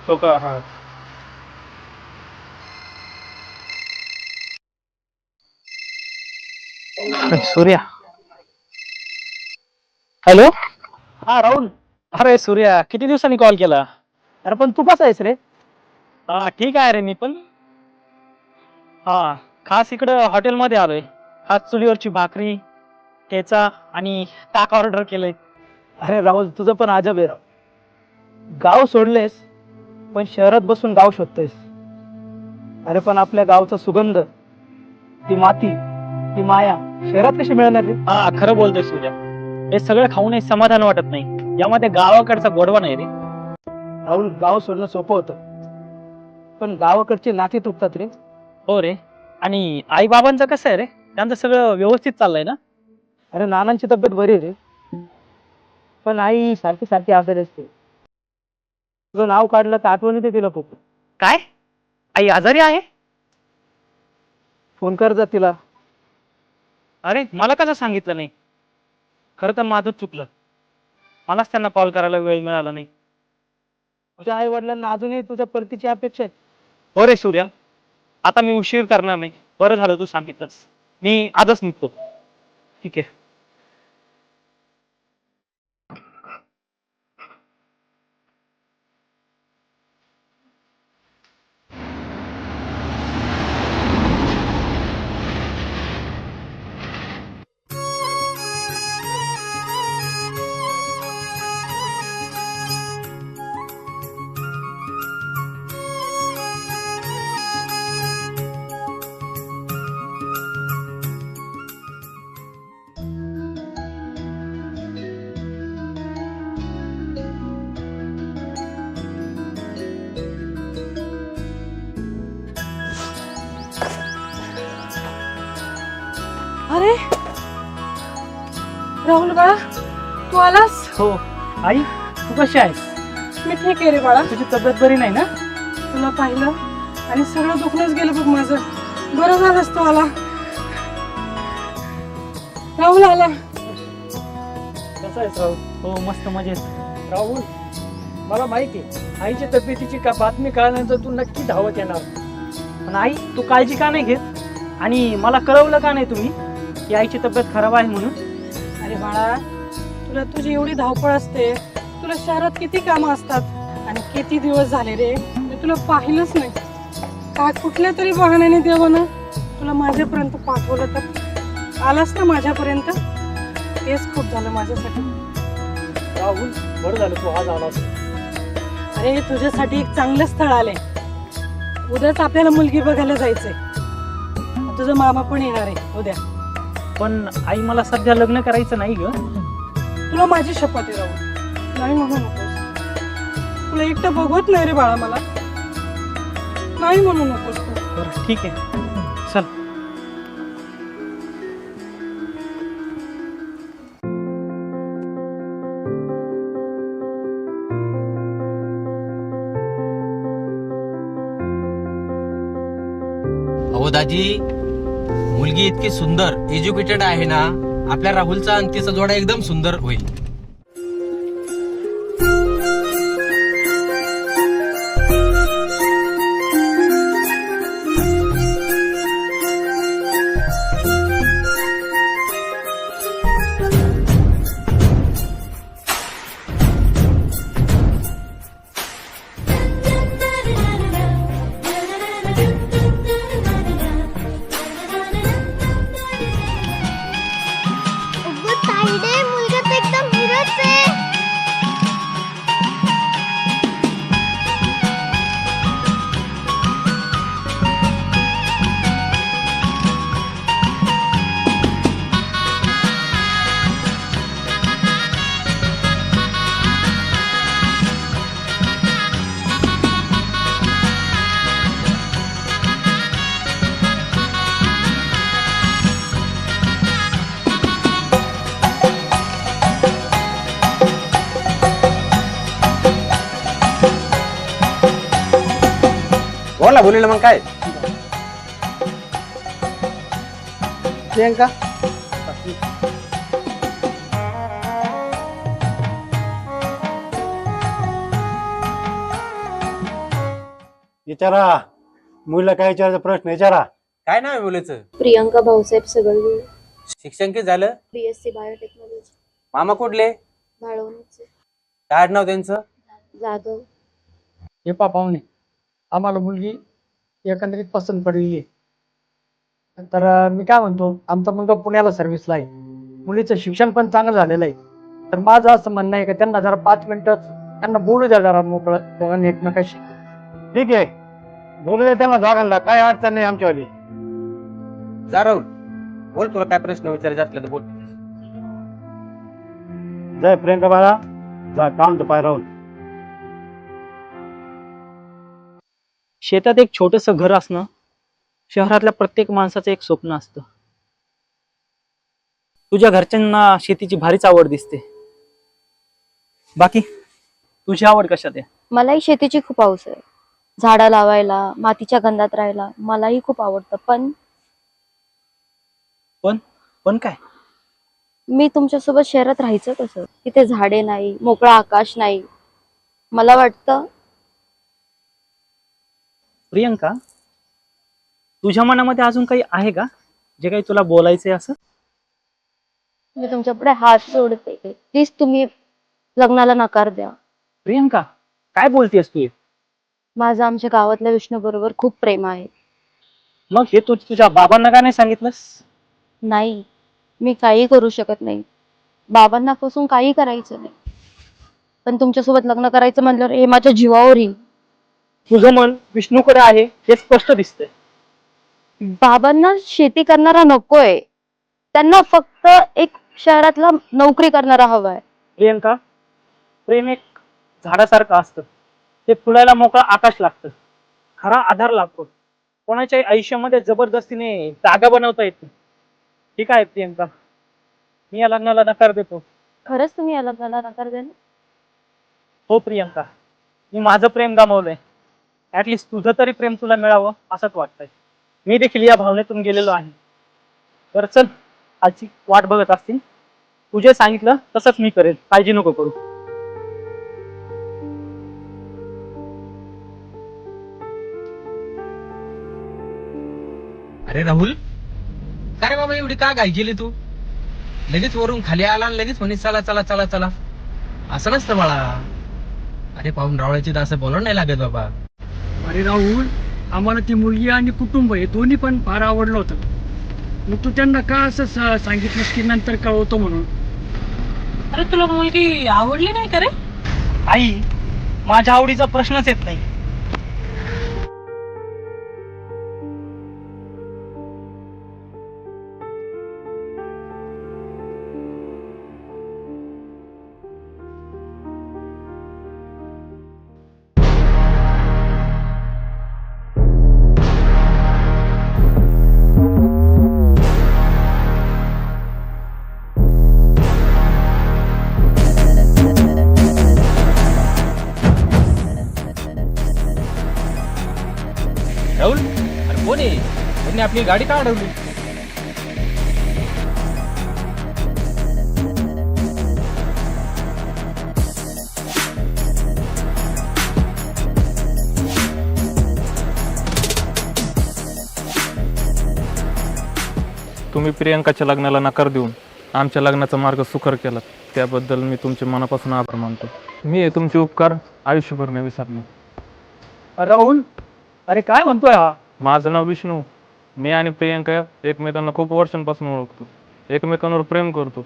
तो का? हा. सूर्या. हॅलो. हा राहुल. अरे सूर्या, किती दिवसांनी कॉल केला? अरे पण तू कसा आहेस रे? हा ठीक आहे रे, मी पण. हा, खास इकडं हॉटेलमध्ये आलोय. खास चुलीवरची भाकरी, ठेचा आणि ताक ऑर्डर केलंय. अरे राहुल, तुझं पण अजब आहे राव. गाव सोडलेस पण शहरात बसून गाव शोधतोयस. अरे पण आपल्या गावचा सुगंध, ती माती, ती माया शहरात कशी मिळणार रे? हा, खरं बोलतोय सूर्या. हे सगळं खाऊनही समाधान वाटत नाही. यामध्ये गावाकडचा गोडवा नाही रे. राहुल, गाव सोडणं सोपं होतं, पण गावाकडचे नाते तुटतात रे. हो रे. आणि आई बाबांचं कसं आहे रे? त्यांचं सगळं व्यवस्थित चाललंय ना? अरे नानांची तब्येत बरी आहे रे, पण आई सारखी सारखी आजारी असते. तुझं नाव काढलं तर आठवण येते तिला खूप. काय? आई आजारी आहे? फोन कर जा तिला. अरे मला कसं सांगितलं नाही? खरं तर माझंच चुकलं, मलाच त्यांना कॉल करायला वेळ मिळाला नाही. तुझ्या आई वडिलांना अजूनही तुझ्या परतीची अपेक्षा आहे. हो रे सूर्या, आता मी उशीर करणार नाही. बरं झालं तू सांगितलंस, मी आजच निघतो. ठीक आहे. अरे राहुल बाळा, तू आलास? हो आई, तू कशी आहेस? मी ठीक आहे रे बाळा. तुझी तब्येत बरी नाही ना? तुला पाहिलं आणि सगळं दुखणंच गेलं बघ माझं. बरं झालंस तू आला. राहुल आला. कसं आहेस राहुल? हो मस्त मजेत. राहुल, मला माहिती आहे आईच्या तब्येतीची का बातमी कळल्यानंतर तू नक्की धावत येणार. पण आई, तू काळजी का नाही घेत? आणि मला कळवलं का नाही तुम्ही की आईची तब्येत खराब आहे म्हणून? अरे बाळा, तुला तुझी एवढी धावपळ असते, तुला शहरात किती कामं असतात आणि किती दिवस झाले रे मी तुला पाहिलंच नाही. काय कुठल्या तरी बहाण्याने देवानं तुला माझ्यापर्यंत पाठवलं तर आलास ना माझ्यापर्यंत, तेच खूप झालं माझ्यासाठी. राहुल, बरं झालं तू आज आलास. अरे तुझ्यासाठी एक चांगलं स्थळ आलंय. उद्याच आपल्याला मुलगी बघायला जायचंय. तुझा मामा पण येणार आहे उद्या. पण आई, मला सध्या लग्न करायचं नाही ग. तुला माझी शपथ आहे राहुल, नाही म्हणू नकोस. तुला एकटं बघवत नाही रे बाळा मला, नाही म्हणू नकोस तू. बरं ठीक आहे, चल. अहो दाजी, मुलगी इतकी सुंदर एज्युकेटेड आहे ना, आपल्या राहुलचा आणि तिचा जोडा एकदम सुंदर होईल. मुलगा तर एकदम हिरोच आहे. बोला बोलेलं मग काय? प्रियंका, विचारा मुलीला काय विचारायचा प्रश्न विचारा. काय नाव आहे मुलीचं? प्रियंका भाऊसाहेब सगळं. शिक्षण किती झालं? BSc biotechnology. मामा कुठले? भाळवणीचे. काय आडनाव त्यांचं? जाधव. हे पाहुणे, आम्हाला मुलगी एकंदरीत पसंत पडलेली आहे. तर मी काय म्हणतो, आमचा मुलगा पुण्याला सर्व्हिसला आहे, मुलीचं शिक्षण पण चांगलं झालेलं आहे. तर माझं असं म्हणणं आहे का त्यांना जरा 5 मिनिटं त्यांना बोलू द्या जरा मोकळं दोघांनी एकमेकाशी. ठीक आहे, बोलू दे त्यांना दोघांना, काय अडचण नाही आमच्यावाली. जा राहुल, बोल, तुला काय प्रश्न विचारायचे असले तर बोल. जय प्रियंका बाळा, जा काम तर पाय राहुल. शेतात एक छोटस घर असणं शहरातल्या प्रत्येक माणसाचं एक स्वप्न असतं. तुझ्या घरच्यांना शेतीची भारीच आवड दिसते. बाकी तुझी आवड कशात आहे? मलाही शेतीची खूप हौस आहे. झाडं लावायला, मातीच्या गंधात राहायला मलाही खूप आवडतं. पण काय? मी तुमच्यासोबत शहरात राहायचं कसं? तिथे झाडे नाही, मोकळं आकाश नाही. मला वाटतं प्रियंका, तुझ्या मनामध्ये अजून काही आहे का जे काही तुला बोलायचंय असं? मी तुमच्यापुढे हात सोडते. प्लीज तुम्ही लग्नाला नकार द्या. प्रियंका, काय बोलतेस तू? माझं आमच्या गावातल्या विष्णू बरोबर खूप प्रेम आहे. मग हे तू तुझ्या बाबांना का नाही सांगितलंस? नाही, मी काही करू शकत नाही. बाबांना फसून काही करायचं नाही. पण तुमच्यासोबत लग्न करायचं म्हणल्यावर हे माझ्या जीवावर येईल. तुझं मन विष्णूकडे आहे हे स्पष्ट दिसतंय. बाबांना शेती करणारा नकोय. त्यांना फक्त एक शहरातला नोकरी करणारा हवाय. प्रियंका, प्रेम एक झाडासारखं असतं. ते फुलायला मोकळा आकाश लागतं, खरा आधार लागतो. कोणाच्याही आयुष्यामध्ये जबरदस्तीने जागा बनवता येते. ठीक आहे प्रियंका, मी या लग्नाला नकार देतो. खरंच तुम्ही या लग्नाला नकार द्याल? हो प्रियंका, मी माझं प्रेम गमावलंय. ऍटलिस्ट तुझं तरी प्रेम तुला मिळावं असंच वाटतंय. मी देखील या भावनेतून गेलेलो आहे. बरं चल, आजची वाट बघत असतील. तुझे सांगितलं तसंच मी करेल, काळजी नको करू. अरे राहुल, काय रे बाबा एवढी का घाई केली तू? लगेच वरून खाली आला आणि लगेच म्हणे चला चला चला चला. असं नसतं बाळा. अरे पाहून रावळाची दास बोलून नाही लागत बाबा. अरे राहुल, आम्हाला ती मुलगी आणि कुटुंब हे दोन्ही पण फार आवडलं होतं. मग तू त्यांना का असं सांगितलंस की नंतर कळवतो म्हणून? अरे तुला मुलगी आवडली नाही का रे? आई, माझ्या आवडीचा प्रश्नच येत नाही. राहुल, अरे कोण आहे? त्यांनी आपली गाडी का अडवली? तुम्ही प्रियंकाच्या लग्नाला नकार देऊन आमच्या लग्नाचा मार्ग सुकर केला, त्याबद्दल मी तुमचे मनापासून आभार मानतो. मी हे तुमचे उपकार आयुष्यभर नाही विसरणार. राहुल, अरे काय म्हणतोय हा? माझं नाव विष्णू. मी आणि प्रियंका एकमेकांना खूप वर्षांपासून ओळखतो, एकमेकांवर प्रेम करतो.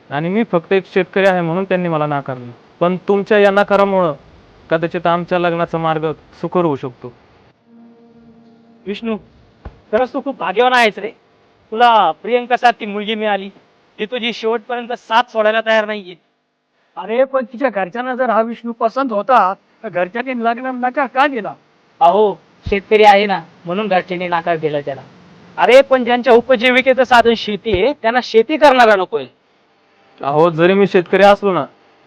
आणि मी फक्त एक शेतकरी आहे म्हणून त्यांनी मला नाकारलं. पण तुमच्या या नकारामुळं कदाचित आमच्या लग्नाचा मार्ग सुकर होऊ शकतो. विष्णू, खरंच तू खूप भाग्यवान आहेस रे. तुला प्रियंकासारखी मुलगी मिळाली. ती तुझी शेवटपर्यंत साथ सोडायला तयार नाहीये. अरे पण तिच्या घरच्यांना जर हा विष्णू पसंत होता तर घरच्यांनी लग्न नका का दिला? अहो, शेतकरी आहे ना म्हणून घरच्यांनी नाकार दिला त्याला. अरे पण ज्यांच्या उपजीविकेचं साधन शेती आहे त्यांना शेती करणारा नकोय. अहो, जरी मी शेतकरी असलो ना,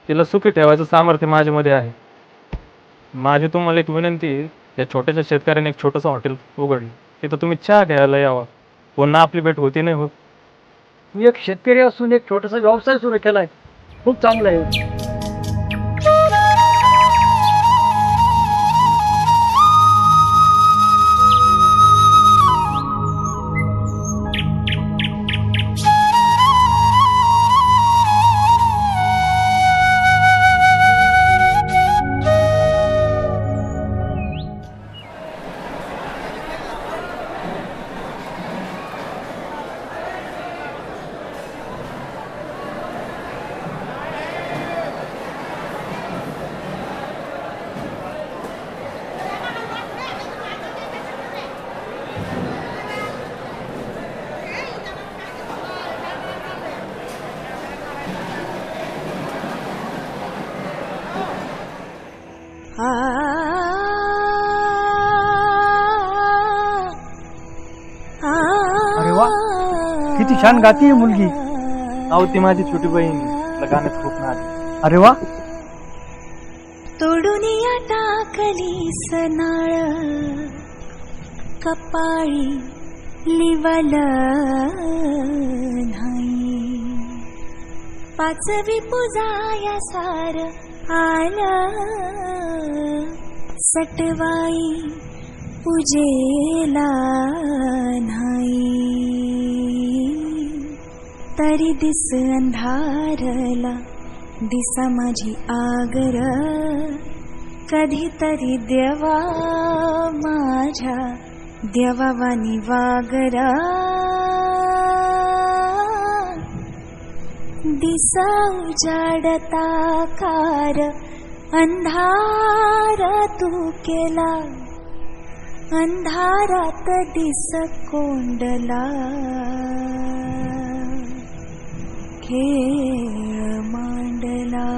तिला सुखी ठेवायचं सामर्थ्य माझ्यामध्ये आहे. माझी तुम्हाला एक विनंती आहे, या छोट्याशा शेतकऱ्याने एक छोटंसं हॉटेल उघडलं, तिथं तुम्ही चहा घ्यायला यावं. पुन्हा आपली भेट होती नाही होत. मी एक शेतकरी असून एक छोटासा व्यवसाय सुरू केलाय, खूप चांगला आहे. किती छान गाती ही मुलगी. अहो ती माझी छोटी बहीण तिला गाण्याचं स्वप्न आली. अरे वा. तोडून या टाकली सनाळ कपाळी लिवल नाही पाचवी पूजाया सार आलं सटवाई पूजेला नाही तरी दिस अंधारला दिसा माझी आगर कधीतरी देवा माझ्या देवावानी वागरा दिसा उजाडता कार अंधार तू केला अंधारात दिस कोंडला खेळ मांडला.